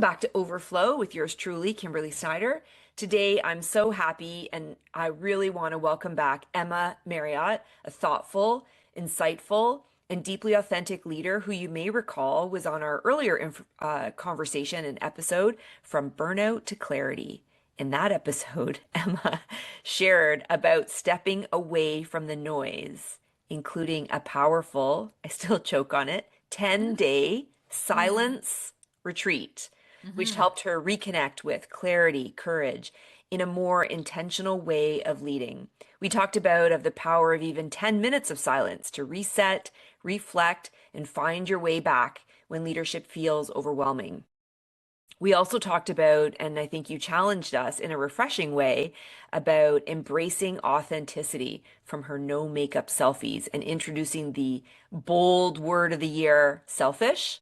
Welcome back to Overflow with yours truly, Kimberly Snider. Today, I'm so happy and I really want to welcome back Emma Marriott, a thoughtful, insightful, and deeply authentic leader who you may recall was on our earlier conversation and episode From Burnout to Clarity. In that episode, Emma shared about stepping away from the noise, including a powerful, I still choke on it, 10-day Mm, silence retreat, which hmm helped her reconnect with clarity, courage, in a more intentional way of leading. We talked about of the power of even 10 minutes of silence to reset, reflect, and find your way back when leadership feels overwhelming. We also talked about, and I think you challenged us in a refreshing way, about embracing authenticity from her no makeup selfies and introducing the bold word of the year, selfish,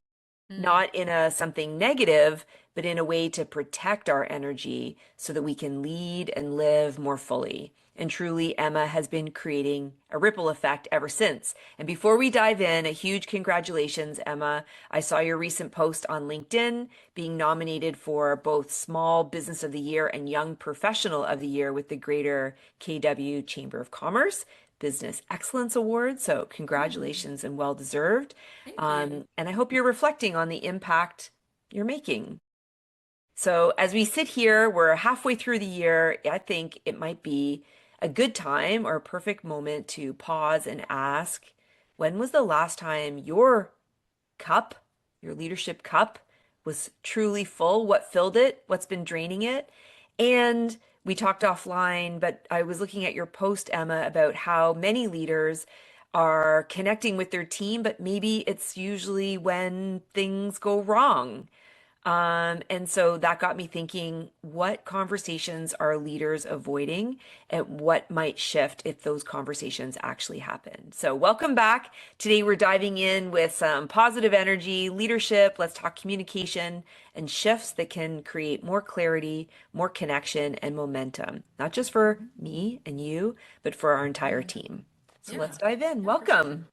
mm. not in a something negative, but in a way to protect our energy so that we can lead and live more fully. And truly, Emma has been creating a ripple effect ever since. And before we dive in, a huge congratulations, Emma. I saw your recent post on LinkedIn being nominated for both Small Business of the Year and Young Professional of the Year with the Greater KW Chamber of Commerce Business Excellence Award. So, Mm, congratulations and well deserved. thank you. And I hope you're reflecting on the impact you're making. So, as we sit here, we're halfway through the year. I think it might be a good time or a perfect moment to pause and ask, when was the last time your cup, your leadership cup, was truly full? What filled it? What's been draining it? And we talked offline, but I was looking at your post, Emma, about how many leaders are connecting with their team, but maybe it's usually when things go wrong. And so that got me thinking, what conversations are leaders avoiding and what might shift if those conversations actually happen? So, welcome back. Today, we're diving in with some positive energy, leadership. Let's talk communication and shifts that can create more clarity, more connection, and momentum, not just for me and you, but for our entire Yeah, team. So, yeah, let's dive in. yeah, for sure. Welcome.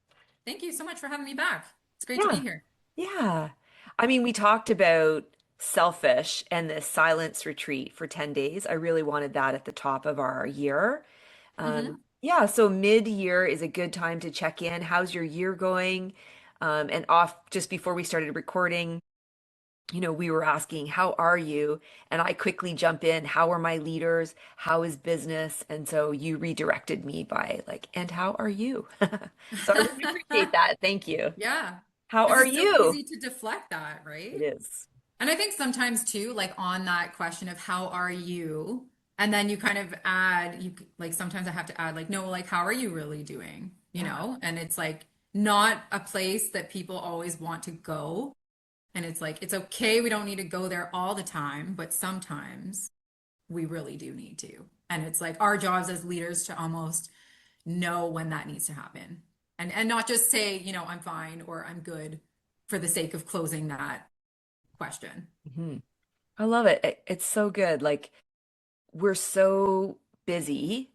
Thank you so much for having me back. It's great to be Yeah. here. Yeah. I mean, we talked about selfish and this silence retreat for 10 days. I really wanted that at the top of our year. Hmm Yeah, so mid-year is a good time to check in. How's your year going? And off just before we started recording, we were asking, how are you? And I quickly jump in, how are my leaders? How is business? And so you redirected me by like, and how are you? So I really appreciate that. Thank you. Yeah, How because are it's so you? easy to deflect that, It right? is. And I think sometimes too, like on that question of how are you? And then you kind of add, like sometimes I have to add, like, no, like, how are you really doing? Yeah. And it's like not a place that people always want to go. And it's like, it's okay, we don't need to go there all the time, but sometimes we really do need to. And it's like our jobs as leaders to almost know when that needs to happen. And not just say, I'm fine or I'm good for the sake of closing that question. Mhm. I love it. It's so good. Like we're so busy,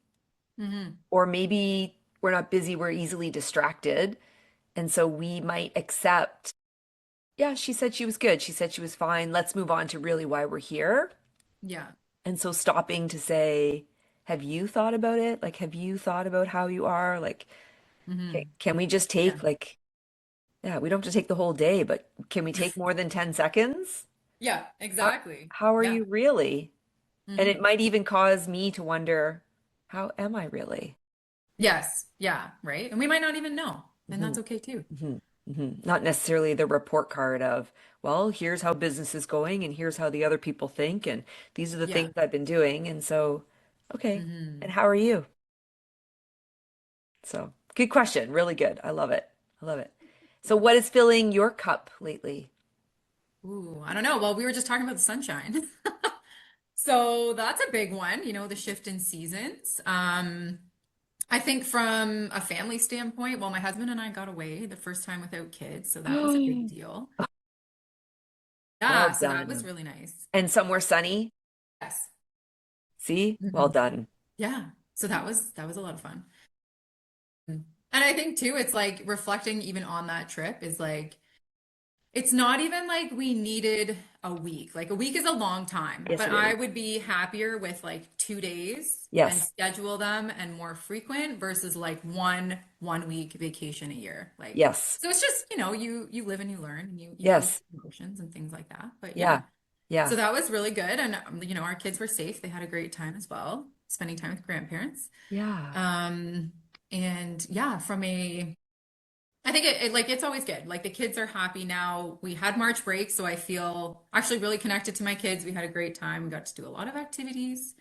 Hmm or maybe we're not busy, we're easily distracted. And so we might accept, yeah, she said she was good. She said she was fine. Let's move on to really why we're here. Yeah. And so stopping to say, have you thought about it? Like, have you thought about how you are? Like, hmm can we just Yeah. take like, yeah, we don't have to take the whole day, but can we take more than 10 seconds? Yeah, How, exactly. how are Yeah. you really? And it hmm might even cause me to wonder, how am I really? Yes. Yeah. Right. And we might not even know. And Hmm that's okay too. hmm Not necessarily the report card of, well, here's how business is going, and here's how the other people think, and these are the Yeah. things I've been doing. And so, okay. And hmm how are you? So, good question. Really good. I love it. I love it. So, what is filling your cup lately? Ooh, I don't know. Well, we were just talking about the sunshine. So that's a big one, the shift in seasons. I think from a family standpoint, well, my husband and I got away the first time without kids, so that was a big deal. Well Yeah, so that was done. really nice. And somewhere sunny? Yes. See? Well Mhm. done. Yeah. So that was a lot of fun. And I think too, it's like reflecting even on that trip is like It's not even like we needed a week. Like a week is a long time, Yes, but it I is. would be happier with like 2 days and Yes. schedule them and more frequent versus like one week vacation a year. Like, Yes. so it's just, you live and you learn and you go Yes. through emotions and things like that. But yeah. Yeah. Yeah. So that was really good. And our kids were safe. They had a great time as well, spending time with grandparents. Yeah. Um, and yeah, I think it's always good. Like the kids are happy now. We had March break, so I feel actually really connected to my kids. We had a great time. We got to do a lot of activities.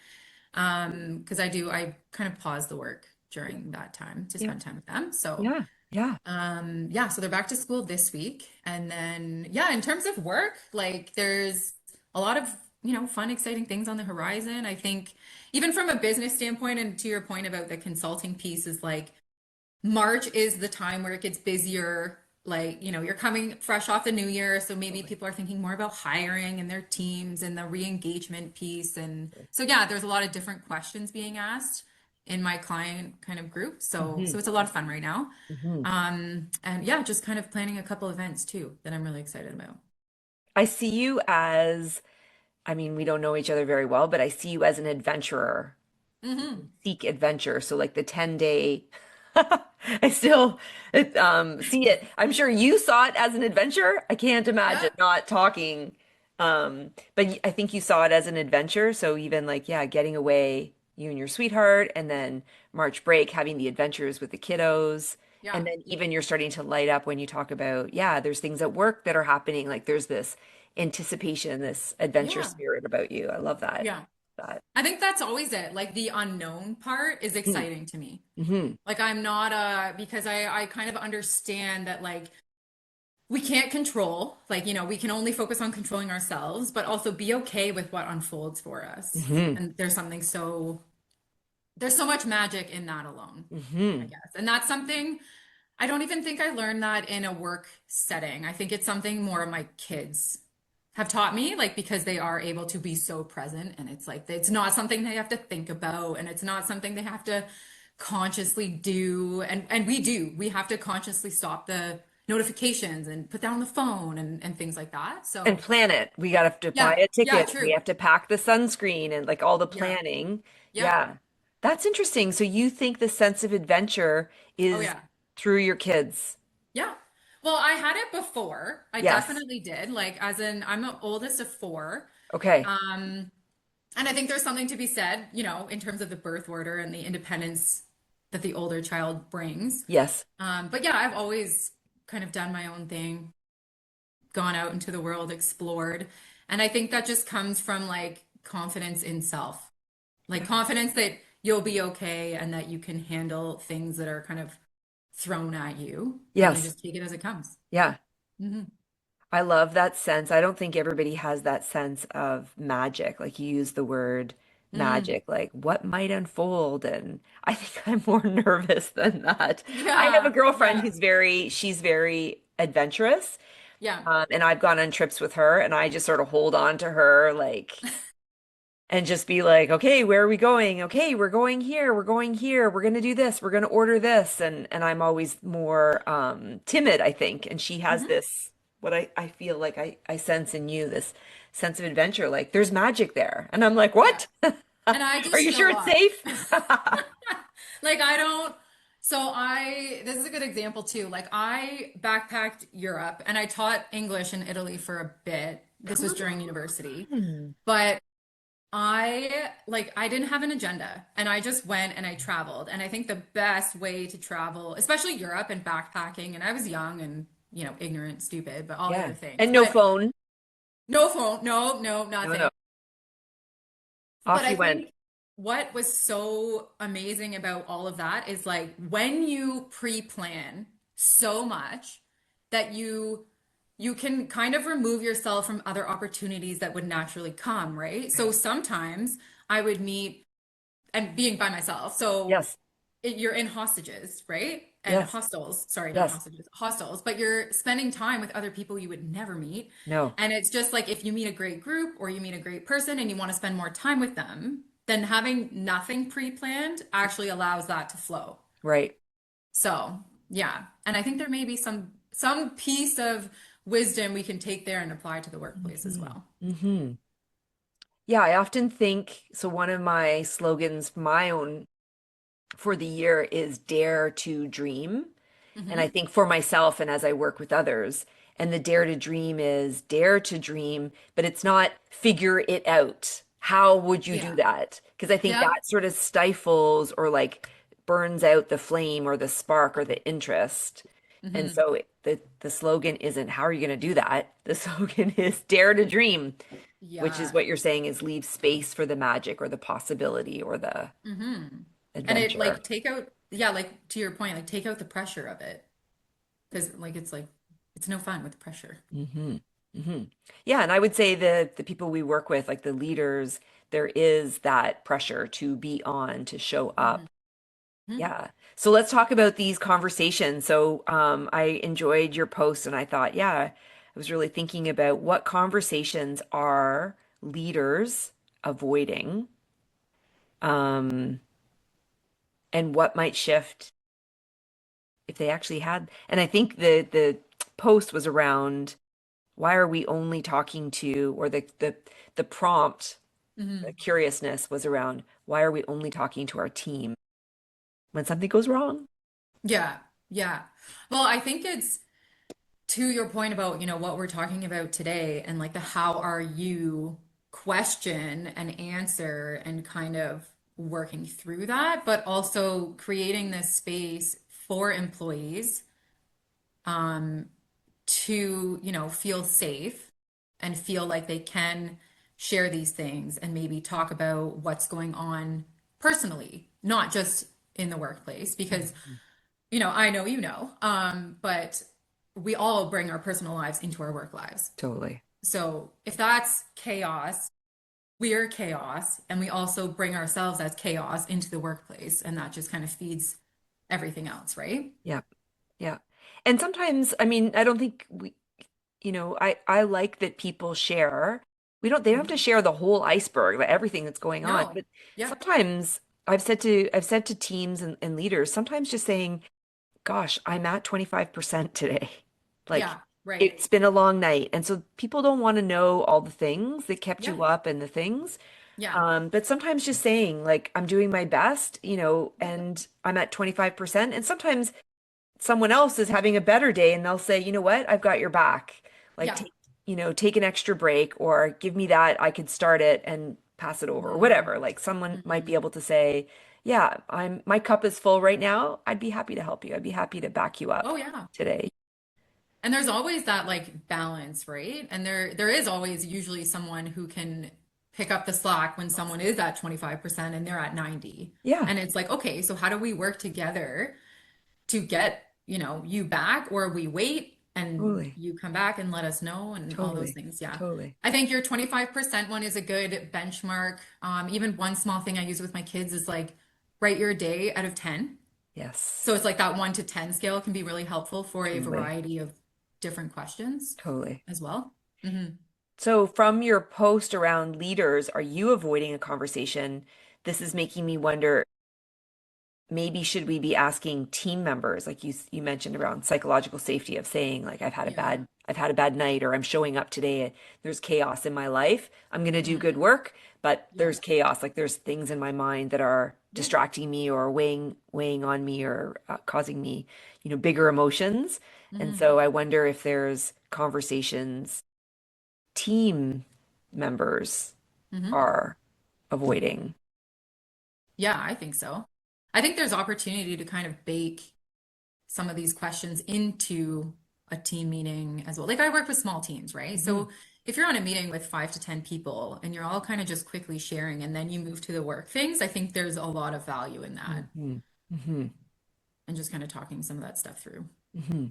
Because I kind of pause the work during that time to Yeah. spend time with them. So, Yeah. Yeah. yeah, so they're back to school this week. And then, yeah, in terms of work, like there's a lot of, fun, exciting things on the horizon. I think even from a business standpoint, and to your point about the consulting piece is like, March is the time where it gets busier. Like, you're coming fresh off the new year, so maybe Totally. people are thinking more about hiring and their teams and the re-engagement piece. And so, yeah, there's a lot of different questions being asked in my client kind of group. So Hmm. it's a lot of fun right now. Hmm. And yeah, just kind of planning a couple events too that I'm really excited about. I see you as, I mean, we don't know each other very well, but I see you as an adventurer. Hmm. Seek adventure. So like the 10-day, I still see it. I'm sure you saw it as an adventure. I can't imagine Yeah. not talking. But I think you saw it as an adventure. So even like, yeah, getting away, you and your sweetheart, and then March break, having the adventures with the kiddos. Yeah. And then even you're starting to light up when you talk about, yeah, there's things at work that are happening. Like there's this anticipation, this adventure Yeah. spirit about you. I love that. Yeah. That. I think that's always it. Like the unknown part is exciting to me. Mm-hmm. Like I'm not because I kind of understand that like we can't control, like, we can only focus on controlling ourselves, but also be okay with what unfolds for us. Mm-hmm. And there's so much magic in that alone, I Mm-hmm. guess. And that's something I don't even think I learned that in a work setting. I think it's something more my kids have taught me, like because they are able to be so present and it's like it's not something they have to think about and it's not something they have to consciously do. And we do. We have to consciously stop the notifications and put down the phone and things like that. And So plan it. We got to have to buy yeah, a yeah, ticket. We true. have to pack the sunscreen and like all the Yeah, planning. yeah. Yeah. That's interesting. So you think the sense of adventure Oh is yeah. through your kids? Yeah. Well, I had it before. I Yes. definitely did. Like as in I'm the oldest of four. Okay. Um, And I think there's something to be said, in terms of the birth order and the independence that the older child brings. Yes. But yeah, I've always kind of done my own thing, gone out into the world, explored. And I think that just comes from like confidence in self, like Yeah. confidence that you'll be okay and that you can handle things that are kind of thrown at you and you Yes. just take it as it comes. Yeah. Hmm. I love that sense. I don't think everybody has that sense of magic. Like you use the word Mm. magic, like what might unfold. And I think I'm more nervous than that. I have a Yeah, girlfriend yeah, who's she's very adventurous. yeah. And I've gone on trips with her and I just sort of hold on to her like and just be like, okay, where are we going? Okay, we're going here, we're going here, we're gonna do this, we're gonna order this. And I'm always more timid, I think. And she has Hmm. this what I feel like I sense in you, this sense of adventure, like there's magic there. And I'm like, Yeah. what? And I Are just you sure show it's up. safe? Like I don't, so this is a good example too. Like I backpacked Europe and I taught English in Italy for a bit. This was during university. Hmm. But I didn't have an agenda and I just went and I traveled. And I think the best way to travel, especially Europe and backpacking, and I was young and, ignorant, stupid, but all the Yeah. other things. And no But phone. no phone, no, No, no. nothing. But Off I you went. think what was so amazing about all of that is like when you pre-plan so much that you can kind of remove yourself from other opportunities that would naturally come, right? So sometimes I would meet and being by myself. So Yes. you're in hostages, right? And Yes. hostels, sorry, not Yes. hostages, hostels, but you're spending time with other people you would never meet. No. And it's just like if you meet a great group or you meet a great person and you want to spend more time with them, then having nothing pre-planned actually allows that to flow. Right. So, yeah. And I think there may be some piece of wisdom we can take there and apply to the workplace as Hmm. well. Hmm. Yeah, I often think so. One of my slogans, my own for the year, is dare to dream. And I Hmm. think for myself and as I work with others, and the dare to dream is dare to dream, but it's not figure it out. How would you do Yeah. that? Because I think Yeah. that sort of stifles or like burns out the flame or the spark or the interest. And Hmm. so the slogan isn't how are you going to do that? The slogan is dare to dream, which is Yeah. what you're saying is leave space for the magic or the possibility or the Hmm. And it adventure. like take out, yeah, like to your point, like take out the pressure of it. Because like it's no fun with the pressure. Hmm. Hmm. Yeah, and I would say the people we work with, like the leaders, there is that pressure to be on, to show up. Hmm. Hmm. Yeah. So let's talk about these conversations. So I enjoyed your post, and I thought, yeah, I was really thinking about what conversations are leaders avoiding, um, and what might shift if they actually had. And I think the post was around why are we only talking to, or the prompt, the Hmm. curiousness was around why are we only talking to our team when something goes wrong? Yeah. Yeah. Well, I think it's to your point about, what we're talking about today and like the how are you question and answer and kind of working through that, but also creating this space for employees to, feel safe and feel like they can share these things and maybe talk about what's going on personally, not just in the workplace, because, Mhm. I know but we all bring our personal lives into our work lives. Totally. So if that's chaos, we're chaos, and we also bring ourselves as chaos into the workplace, and that just kind of feeds everything else, right? Yeah. Yeah. And sometimes, I mean, I don't think I like that people share. They don't have to Mhm. share the whole iceberg, like everything that's going on. No. But Yeah. sometimes I've said to teams and leaders, sometimes just saying, gosh, I'm at 25% today. Like Yeah. Right. it's been a long night. And so people don't want to know all the things that kept Yeah. you up and the things. Yeah. But sometimes just saying, like, I'm doing my best, Yeah. and I'm at 25%. And sometimes someone else is having a better day and they'll say, you know what, I've got your back. Like Yeah. take an extra break or give me that. I could start it and pass it over or Hmm. whatever. Like someone might be Hmm. able to say, yeah, my cup is full right now. I'd be happy to help you. I'd be happy to back you up Oh yeah. today. And there's always that like balance, right? And there is always usually someone who can pick up the slack when someone is at 25% and they're at 90. Yeah, And it's like, okay, so how do we work together to get, you back, or we wait and totally, you come back and let us know and all those totally, things. Yeah. totally. I think your 25% one is a good benchmark. Even one small thing I use with my kids is like write your day out of 10. Yes, So it's like that 1 to 10 scale can be really helpful for a totally, variety of different questions totally. as well. Hmm. So from your post around leaders, are you avoiding a conversation? This is making me wonder, maybe should we be asking team members like you mentioned around psychological safety of saying like Yeah. I've had a bad night or I'm showing up today, there's chaos in my life. I'm going to do good Hmm. work, but Yeah. there's chaos, like there's things in my mind that are Yeah. distracting me or weighing on me or causing me, bigger emotions. And Hmm. so I wonder if there's conversations team members Hmm. are avoiding. Yeah, I think so. I think there's opportunity to kind of bake some of these questions into a team meeting as well. Like I work with small teams, right? Hmm. So if you're on a meeting with 5 to 10 people and you're all kind of just quickly sharing and then you move to the work things, I think there's a lot of value in that Hmm. Hmm. and just kind of talking some of that stuff through. Hmm.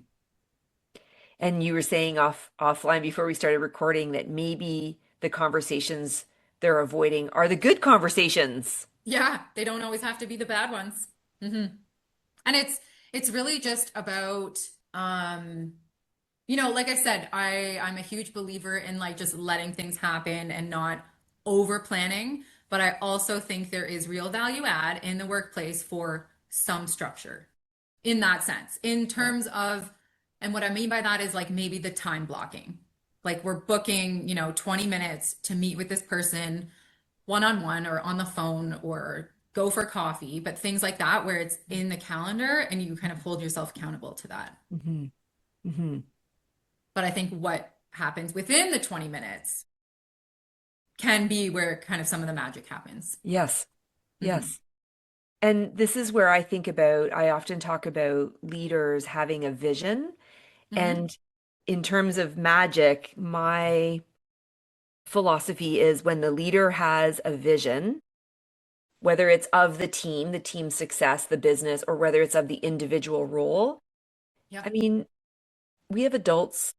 And you were saying offline before we started recording that maybe the conversations they're avoiding are the good conversations. Yeah, they don't always have to be the bad ones. Hmm. And it's really just about like I said, I'm a huge believer in like just letting things happen and not over planning, but I also think there is real value add in the workplace for some structure in that sense, in Yeah. terms of And what I mean by that is like maybe the time blocking. Like we're booking, 20 minutes to meet with this person one on one or on the phone or go for coffee, but things like that where it's in the calendar and you kind of hold yourself accountable to that. Hmm. Hmm. But I think what happens within the 20 minutes can be where kind of some of the magic happens. Yes. Hmm. Yes. And this is where I often talk about leaders having a vision. Hmm. And in terms of magic, my philosophy is when the leader has a vision, whether it's of the team success, the business, or whether it's of the individual role. Yeah. I mean, we have adults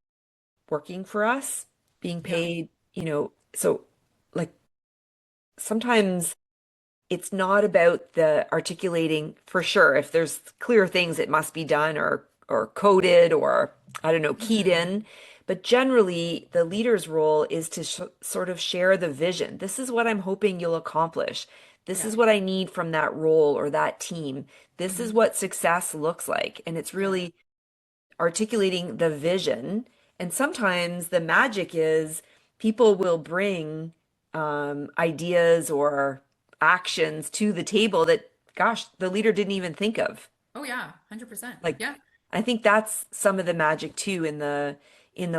working for us, being Yeah. paid, so like sometimes it's not about the articulating for sure. If there's clear things that must be done or coded or I don't know, keyed Hmm. in, but generally the leader's role is to sort of share the vision. This is what I'm hoping you'll accomplish. This Yeah. is what I need from that role or that team. This is Hmm. what success looks like. And it's Yeah. really articulating the vision. And sometimes the magic is people will bring ideas or actions to the table that, gosh, the leader didn't even think of. Oh yeah, 100%. Like, Yeah. I think that's some of the magic too in the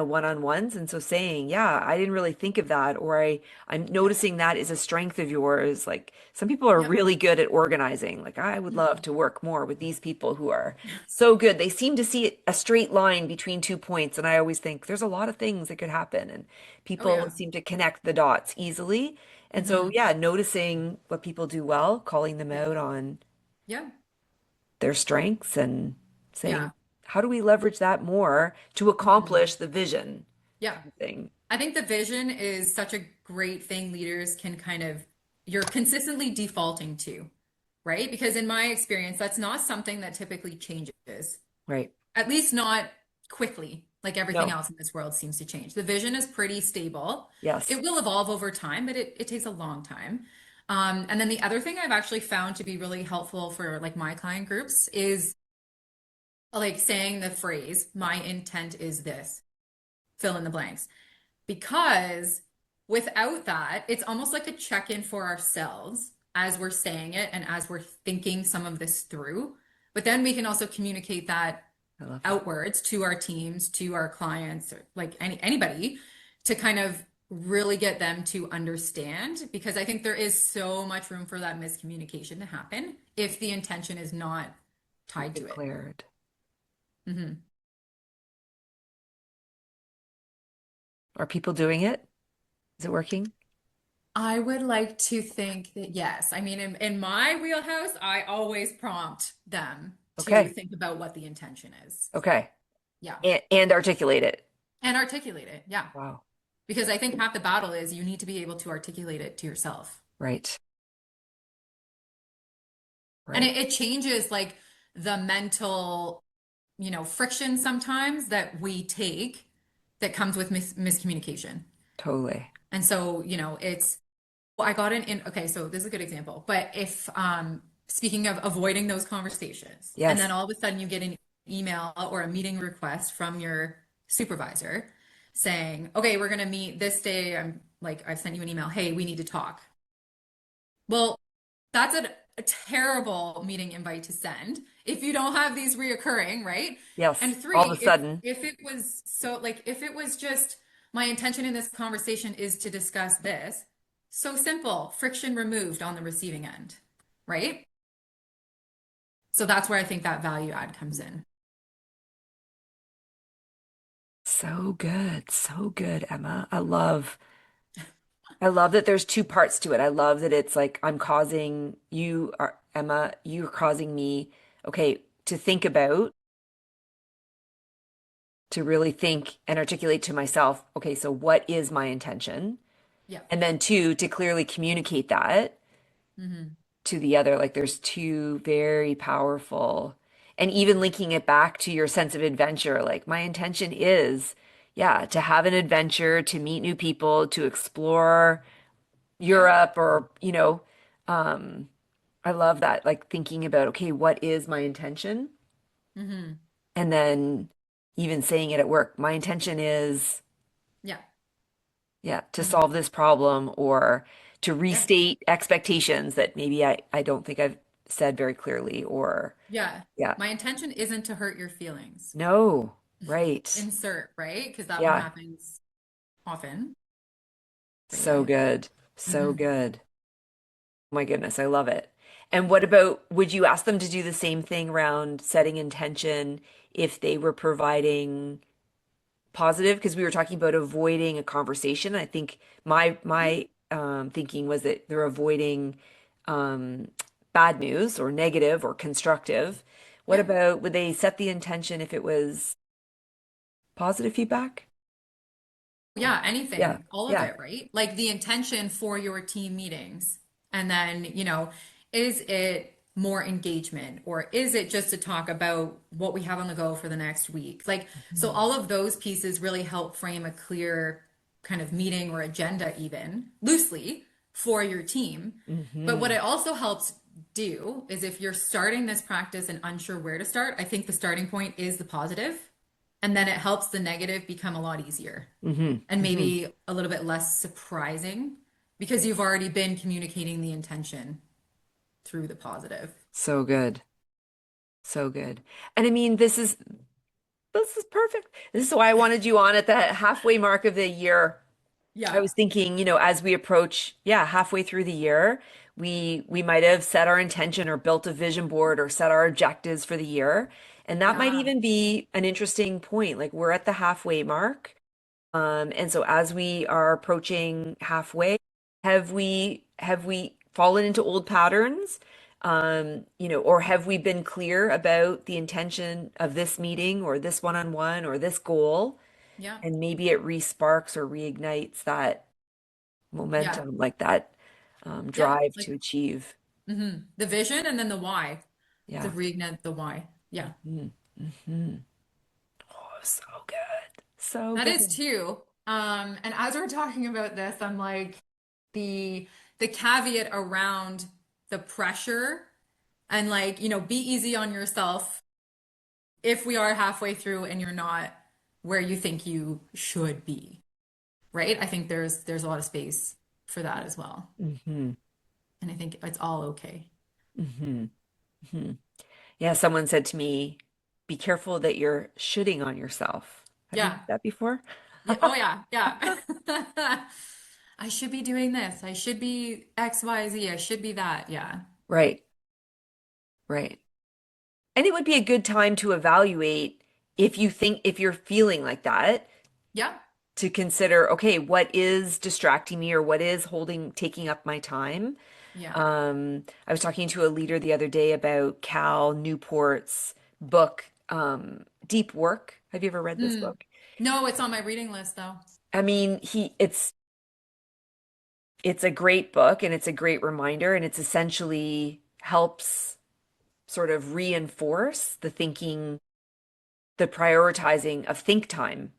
one-on-ones. And so saying, yeah, I didn't really think of that, or I'm Yeah. noticing that is a strength of yours. Like some people are Yep. really good at organizing. Like I would love Hmm. to work more with these people who are so good. They seem to see a straight line between 2 points. And I always think there's a lot of things that could happen. And Oh people yeah. seem to connect the dots easily. And so, Hmm. yeah, noticing what people do well, calling them Yeah. out on Yeah. their strengths and saying, Yeah. how do we leverage that more to Hmm. accomplish the vision Yeah. kind of thing? I think the vision is such a great thing leaders can kind of, you're consistently defaulting to, right? Because in my experience, that's not something that typically changes, Right. at least not quickly, like everything No. else in this world seems to change. The vision is pretty stable. Yes. It will evolve over time, but it takes a long time. And then the other thing I've actually found to be really helpful for like my client groups is like saying the phrase, my intent is this, fill in the blanks. Because without that, it's almost like a check-in for ourselves as we're saying it and as we're thinking some of this through. But then we can also communicate that I love that. outwards to our teams, to our clients, or like anybody to kind of really get them to understand because I think there is so much room for that miscommunication to happen if the intention is not tied to it. Declared. Hmm. Are people doing it? Is it working? I would like to think that yes. I mean, in my wheelhouse, I always prompt them to Okay. think about what the intention is. Okay. Yeah. And articulate it. And articulate it. Yeah. Wow. Because I think half the battle is you need to be able to articulate it to yourself. Right. And Right. it changes like the mental, friction sometimes that we take that comes with miscommunication. Totally. And so, well, I got okay, so this is a good example. But if speaking of avoiding those conversations, and then Yes. all of a sudden you get an email or a meeting request from your supervisor saying, okay, we're gonna meet this day. I'm like, I've sent you an email, hey, we need to talk. Well, that's a terrible meeting invite to send if you don't have these reoccurring, right? And Yes. All of three, a if sudden. if it was so like if it was just my intention in this conversation is to discuss this, so simple, friction removed on the receiving end, right? So that's where I think that value add comes in. So good. So good, Emma. I love that there's two parts to it. I love that it's like I'm causing you, Emma, you're causing me, okay, to think about, to really think and articulate to myself, okay, so what is my intention? Yeah. And then two, to clearly communicate that Hmm. to the other. Like there's two very powerful, and even linking it back to your sense of adventure. Like my intention is, yeah, to have an adventure, to meet new people, to explore Yeah. Europe or, um, I love that. Like thinking about, okay, what is my intention? Hmm. And then even saying it at work. My intention is, Yeah. yeah, to Hmm. solve this problem or to Yeah. restate expectations that maybe I don't think I've said very clearly or Yeah. yeah. My intention isn't to hurt your feelings. No, right. Insert, right? Because that one Yeah. happens often. But So yeah. good. So Hmm. good. My goodness, I love it. And what about, would you ask them to do the same thing around setting intention if they were providing positive? Because we were talking about avoiding a conversation. I think my thinking was that they're avoiding um, bad news or negative or constructive. What Yeah. about would they set the intention if it was positive feedback? Yeah, Yeah, anything, all of yeah. it, right? Like the intention for your team meetings. And then, is it more engagement or is it just to talk about what we have on the go for the next week? Like, so all of those pieces really help frame a clear kind of meeting or agenda, even loosely for your team. But what Mm-hmm. it also helps do is if you're starting this practice and unsure where to start, I think the starting point is the positive, and then it helps the negative become a lot easier Mm-hmm. and Mm-hmm. maybe a little bit less surprising because you've already been communicating the intention through the positive. So good. So good. And I mean, this is perfect. This is why I wanted you on at the halfway mark of the year. I Yeah. was thinking, as we approach, yeah, halfway through the year, we might have set our intention or built a vision board or set our objectives for the year. And that might Yeah. even be an interesting point. Like we're at the halfway mark. And so as we are approaching halfway, have we fallen into old patterns? Or have we been clear about the intention of this meeting or this one-on-one or this goal? Yeah. And maybe it re-sparks or reignites that Yeah. momentum, like that Yeah. drive Like to achieve. the vision and then the why to Yeah. reignite the why. Yeah. Mhm. Mhm. Oh, so good. So That is good. too. And as we're talking about this, I'm like the caveat around the pressure and like, be easy on yourself if we are halfway through and you're not where you think you should be, right? I think there's a lot of space for that as well. Hmm. And I think it's all okay. Hmm. Hmm. Yeah, someone said to me, be careful that you're shooting on yourself. Have you Yeah. heard that before? Yeah. Oh yeah. Yeah. I should be doing this. I should be X, Y, Z. I should be that. Yeah. Right, right. And it would be a good time to evaluate if you're feeling like that, Yeah. to consider, okay, what is distracting me or what is taking up my time? Yeah. I was talking to a leader the other day about Cal Newport's book, Deep Work. Have you ever read this Hmm. book? No, it's on my reading list though. I mean, it's a great book and it's a great reminder and it's essentially helps sort of reinforce the thinking, the prioritizing of think time.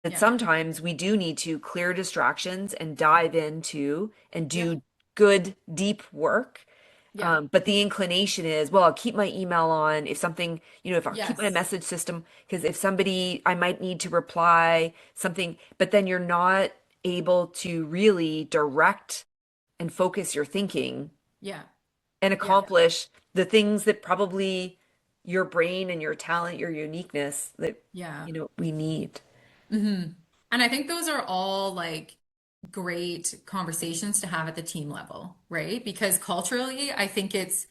That Yeah. sometimes we do need to clear distractions and dive into and Yeah. do good, deep work. Yeah. But the inclination is, well, I'll keep my email on if something, if I'll keep my Yes. message system, because if somebody, I might need to reply something, but then you're not able to really direct and focus your thinking Yeah. and Yeah. accomplish the things that probably your brain and your talent, your uniqueness that, Yeah. we need. Hmm. And I think those are all like great conversations to have at the team level, right? Because culturally, I think it's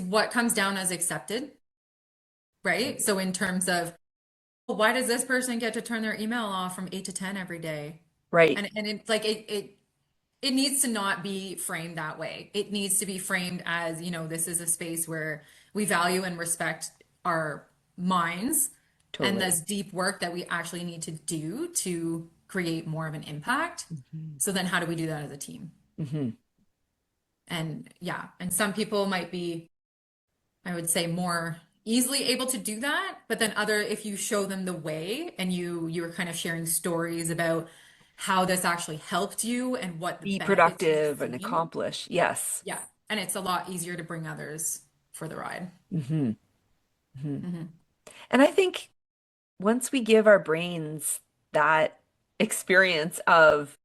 what comes down as accepted, right? So in terms of, well, why does this person get to turn their email off from 8 to 10 every day? Right. And it's like it needs to not be framed that way. It needs to be framed as, this is a space where we value and respect our minds and Totally. this deep work that we actually need to do to create more of an impact. Hmm. So then how do we do that as a team? Hmm. And yeah, and some people might be, I would say, more easily able to do that, but then other, if you show them the way and you're kind of sharing stories about how this actually helped you and what the Be benefits you've productive and seen. accomplish. Yes. Yeah. And it's a lot easier to bring others for the ride. Hmm. Hmm. Hmm. And I think once we give our brains that experience of,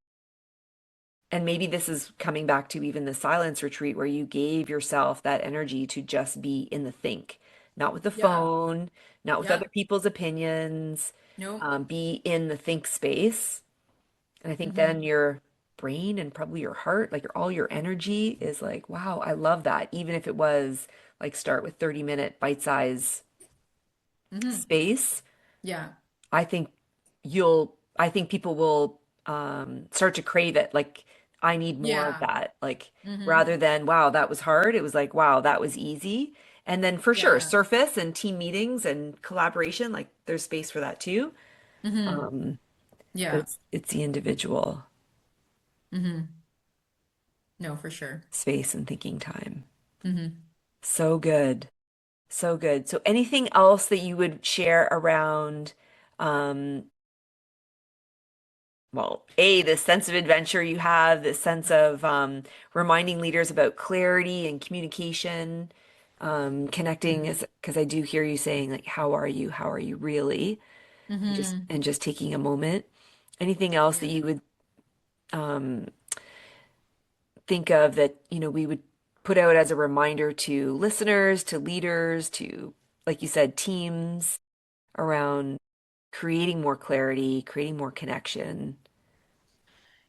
and maybe this is coming back to even the silence retreat where you gave yourself that energy to just be in the think, not with the Yeah. phone, not with other Yep. people's opinions, Nope. be in the think space. And I think Hmm. then your brain and probably your heart, like all your energy is like, wow, I love that. Even if it was like start with 30-minute bite-size Hmm. space, Yeah. I think I think people will start to crave it. Like, I need more of Yeah. that. Like, Hmm. rather than, wow, that was hard, it was like, wow, that was easy. And then for sure, Yeah. surface and team meetings and collaboration, like there's space for that too. Hmm. Um, but Yeah. it's the individual Hmm. No, for sure. space and thinking time. Hmm. So good. So good. So anything else that you would share around um, well, this sense of adventure you have, this sense of reminding leaders about clarity and communication, connecting is because I do hear you saying like, how are you? How are you really? Hmm. And just taking a moment. Anything else that Yeah. you would think of that, we would put out as a reminder to listeners, to leaders, to, like you said, teams around creating more clarity, creating more connection.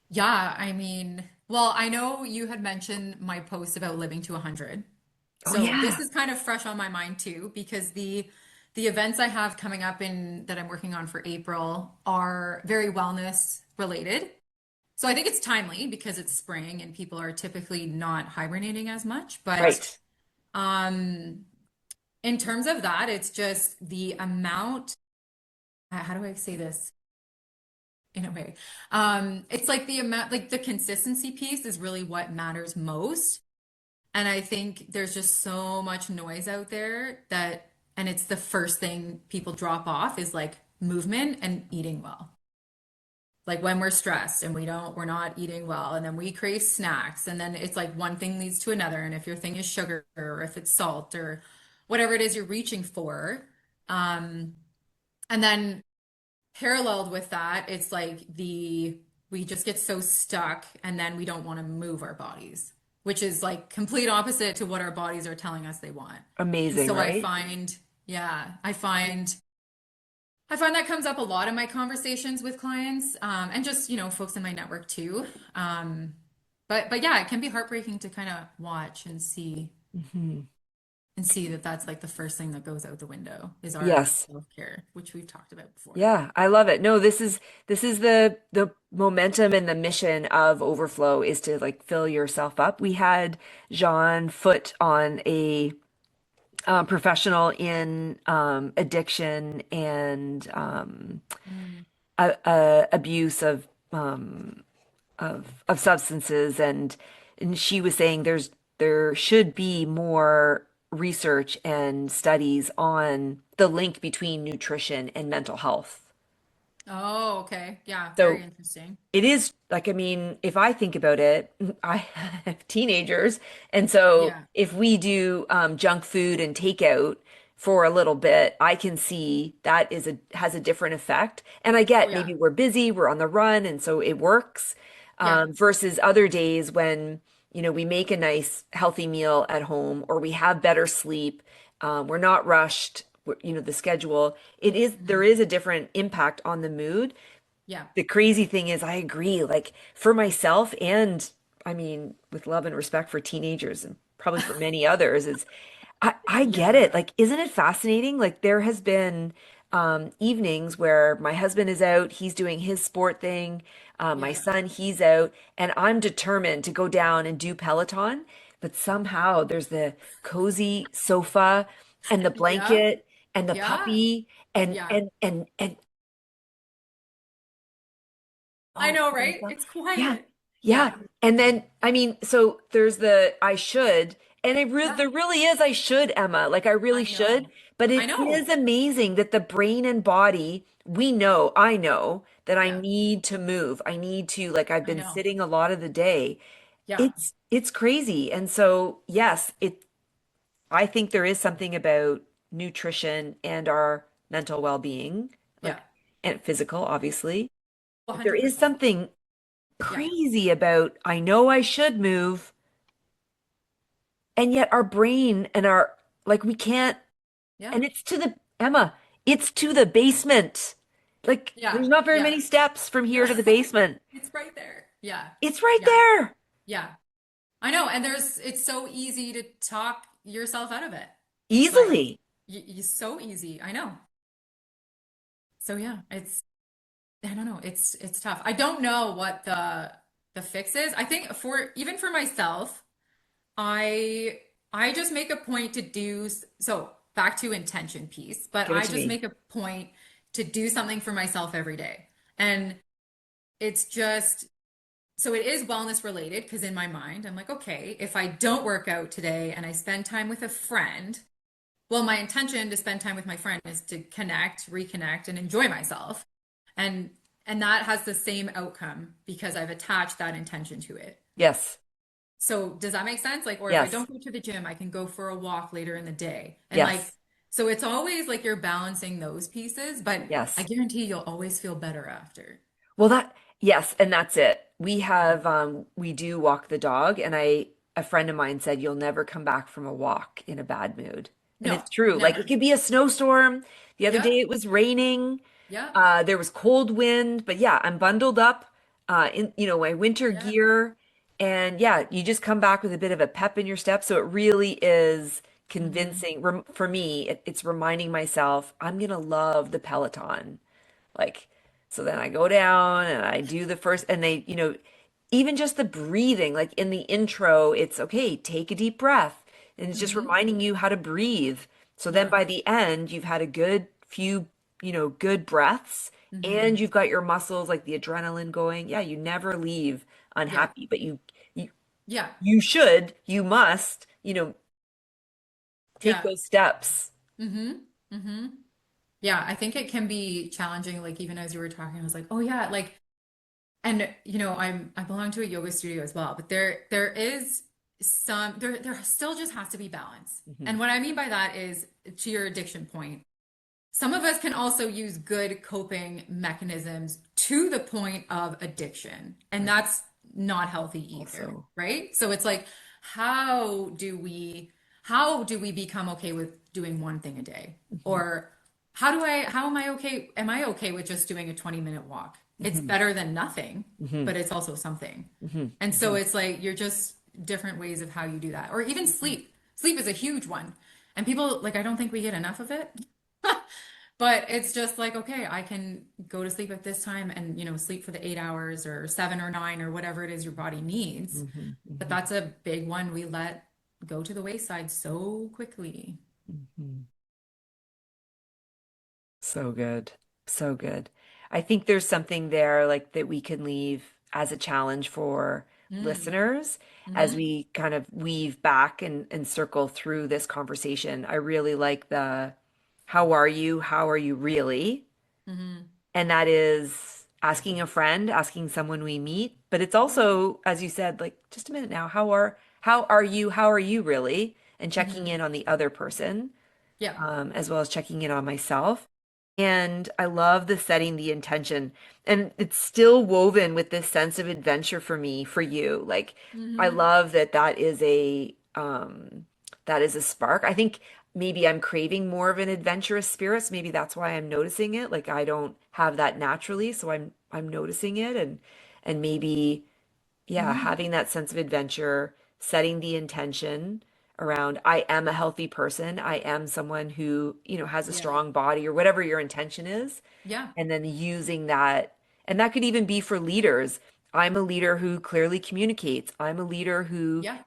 Yeah, I mean, well, I know you had mentioned my post about living to 100. Oh So this yeah. is kind of fresh on my mind too, because the events I have coming up in that I'm working on for April are very wellness related. So I think it's timely because it's spring and people are typically not hibernating as much. But Right. um, in terms of that, it's just the amount, how do I say this in a way? It's like the amount, like the consistency piece is really what matters most. And I think there's just so much noise out there that, and it's the first thing people drop off is like movement and eating well. Like when we're stressed and we're not eating well, and then we crave snacks, and then it's like one thing leads to another. And if your thing is sugar or if it's salt or whatever it is you're reaching for, um, and then paralleled with that, it's like we just get so stuck and then we don't want to move our bodies, which is like complete opposite to what our bodies are telling us they want. And Amazing, so right? yeah, I find that comes up a lot in my conversations with clients, and just, folks in my network too. Um, but yeah, it can be heartbreaking to kind of watch Hmm. and see that that's like the first thing that goes out the window is our Yes. self-care, which we've talked about before. Yeah, I love it. No, this is the momentum and the mission of Overflow is to like fill yourself up. We had Jean Foot on a professional in addiction and Mm. abuse of substances and she was saying there should be more research and studies on the link between nutrition and mental health. Oh, okay. Yeah, very So interesting. it is like, I mean, if I think about it, I have teenagers. And so Yeah. if we do junk food and takeout for a little bit, I can see that has a different effect. And I Oh, get yeah. maybe we're busy, we're on the run, and so it works. Yeah. Versus other days when, we make a nice healthy meal at home or we have better sleep, we're not rushed, the schedule, there Mhm. is a different impact on the mood. Yeah. The crazy thing is, I agree, like for myself and I mean, with love and respect for teenagers and probably for many others, is I get Yeah. it. Like, isn't it fascinating? Like, there has been evenings where my husband is out, he's doing his sport thing, my Yeah. son, he's out, and I'm determined to go down and do Peloton. But somehow there's the cozy sofa and the Yeah. blanket and the Yeah. puppy Yeah. and I oh, know, for right? myself. It's Yeah. quiet. Yeah. Yeah. And then, I mean, so there's the I should, and Yeah. there really is I should, Emma. Like I really I should. know. But I it is know. amazing that the brain and body, I know that I Yeah. need to move. I need to, like I've I been know. sitting a lot of the day. Yeah. It's crazy. And so, yes, I think there is something about nutrition and our mental well-being, Yeah. like, and physical, obviously. But there is 100%. something Yeah. crazy about I know I should move, and yet our brain and our like we can't, Yeah. and it's to the Emma, it's to the basement. Like Yeah. there's not very Yeah. many steps from here Yeah. to the basement. It's right there. Yeah. It's right Yeah. there. Yeah. I know. And it's so easy to talk yourself out of it. Like, Easily. you so easy. I know. So yeah, I don't know. It's tough. I don't know what the fix is. I think for even for myself, I I just make a point to do so back to intention piece, but Give it I to just me. make a point to do something for myself every day. And it's just so it is wellness related because in my mind, I'm like, okay, if I don't work out today and I spend time with a friend, well, my intention to spend time with my friend is to connect, reconnect, and enjoy myself. And and that has the same outcome because I've attached that intention to it. Yes. So does that make sense? Like, or if I Yes. don't go to the gym, I can go for a walk later in the day. And like, Yes. so it's always like you're balancing those pieces, but I Yes. guarantee you'll always feel better after. Well, yes, and that's it. We do walk the dog, and a friend of mine said you'll never come back from a walk in a bad mood. And No, it's true. Like it never. could be a snowstorm. The other Yep. day it was raining. Yep. There was cold wind, but yeah, I'm bundled up in my winter Yep. gear. And yeah, you just come back with a bit of a pep in your step. So it really is Hmm. convincing. For me, it's reminding myself I'm gonna love the Peloton. Like, so then I go down and I do the first, and even just the breathing, like in the intro, it's okay, take a deep breath. And it's just Hmm. reminding you how to breathe. So then Yeah. by the end, you've had a good few, good breaths, and Hmm. you've got your muscles, like the adrenaline going. Yeah, you never leave Yeah. unhappy, but you, Yeah. you must, take Yeah. those steps. Hmm. Hmm. Yeah. I think it can be challenging. Like even as you were talking, I was like, oh yeah, like, and I belong to a yoga studio as well, but there is there still just has to be balance. Mhm. And what I mean by that is to your addiction point. Some of us can also use good coping mechanisms to the point of addiction, and Right. that's not healthy either, Also. right? So it's like, how do we how do we become okay with doing one thing a day? Mhm. Or how am I okay with just doing a 20-minute walk? It's Mhm. better than nothing, Mhm. but it's also something. Mhm. And so Mhm. it's like you're just different ways of how you do that. Or even Mhm. sleep. Sleep is a huge one. And people like I don't think we get enough of it. But it's just like, okay, I can go to sleep at this time and, sleep for the 8 hours or 7 or 9 or whatever it is your body needs. Mhm. But Mhm. that's a big one we let go to the wayside so quickly. Mhm. So good. So good. I think there's something there like that we can leave as a challenge for Mm. listeners as Hmm. we kind of weave back and circle through this conversation. I really like the how are you? How are you really? Hmm. And that is asking a friend, asking someone we meet, but it's Yeah. also, as you said, like just a minute now, how are you? How are you really? And checking Hmm. in on the other person, Yeah. as well as checking in on myself. And I love the setting the intention. And it's still woven with this sense of adventure for me, for you. Like I Hmm. love that is a spark. I think maybe I'm craving more of an adventurous spirit. So maybe that's why I'm noticing it. Like I don't have that naturally, so I'm noticing it, and maybe yeah, Hmm. having that sense of adventure, setting the intention around I am a healthy person. I am someone who, has a Yeah. strong body or whatever your intention is, Yeah. and then using that. And that could even be for leaders. I'm a leader who clearly communicates. I'm a leader who, Yeah.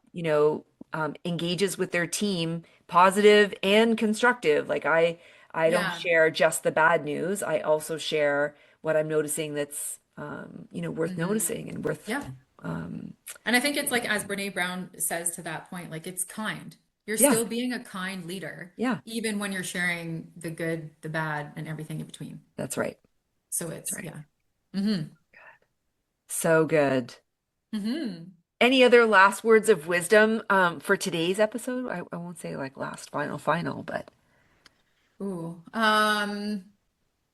engages with their team, positive and constructive. Like I don't Yeah. share just the bad news. I also share what I'm noticing that's, worth Hmm. noticing and worth, Yeah. um, And I think it's like, as Brene Brown says to that point, like it's kind. You're yeah, still being a kind leader, yeah, even when you're sharing the good, the bad, and everything in between. that's right. So That's it's, right. yeah. Mm-hmm. So good. Mm-hmm. Any other last words of wisdom for today's episode? I won't say like last, final, but Ooh.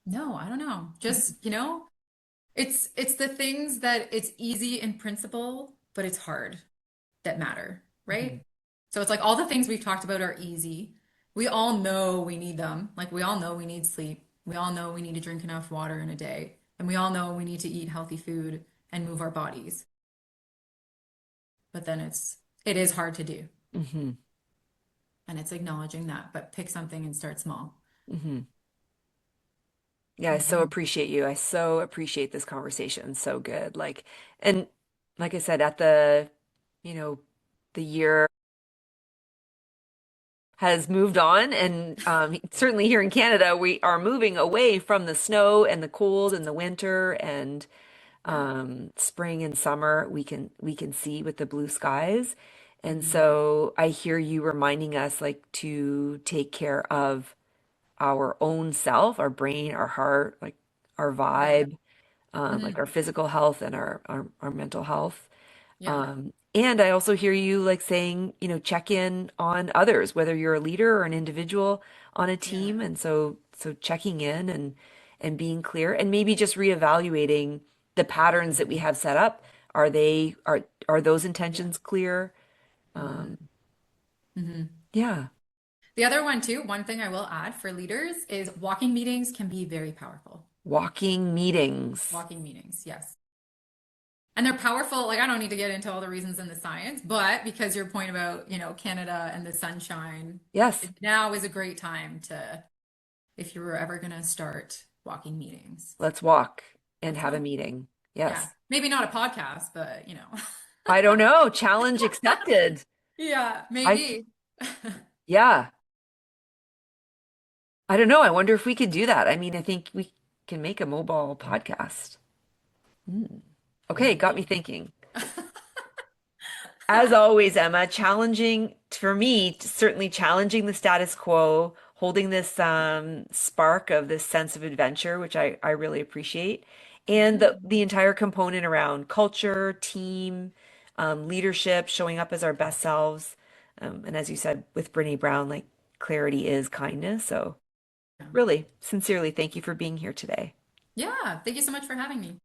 No, I don't know. Just, it's the things that it's easy in principle, but it's hard that matter, Mhm. right? So it's like all the things we've talked about are easy. We all know we need them. Like we all know we need sleep. We all know we need to drink enough water in a day. And we all know we need to eat healthy food and move our bodies. But then it is hard to do. Hmm. And it's acknowledging that, but pick something and start small. Hmm. Yeah, I so Hmm. appreciate you. I so appreciate this conversation. So good. And like I said, at you know, the year has moved on, and certainly here in Canada, we are moving away from the snow and the cold and the winter and Yeah. spring and summer. We can see with the blue skies, and Hmm. so I hear you reminding us like to take care of our own self, our brain, our heart, like our Yeah. vibe, like Hmm. our physical health and our mental health. Yeah. And I also hear you like saying, check in on others, whether you're a leader or an individual on a Yeah. team. And so checking in and being clear and maybe just reevaluating the patterns that we have set up. Are those Yeah. intentions clear? Hmm. Um, Hmm. yeah. The other one too, one thing I will add for leaders is walking meetings can be very powerful. Walking meetings. Walking meetings, yes. And they're powerful. Like I don't need to get into all the reasons in the science, but because your point about, Canada and the sunshine, Yes. now is a great time to, if you were ever going to start walking meetings, Let's walk and let's have a walk. meeting. Yeah. Yes. Maybe not a podcast, but I don't know. Challenge accepted. Yeah, I, maybe. yeah. I don't know. I wonder if we could do that. I mean, I think we can make a mobile podcast. Hmm. Okay, got me Maybe. thinking. As always, Emma, challenging for me, certainly challenging the status quo, holding this spark of this sense of adventure, which I really appreciate, and Yeah. the entire component around culture, team, leadership, showing up as our best selves. And as you said with Brene Brown, like clarity is kindness. So really, sincerely, thank you for being here today. Yeah. Thank you so much for having me.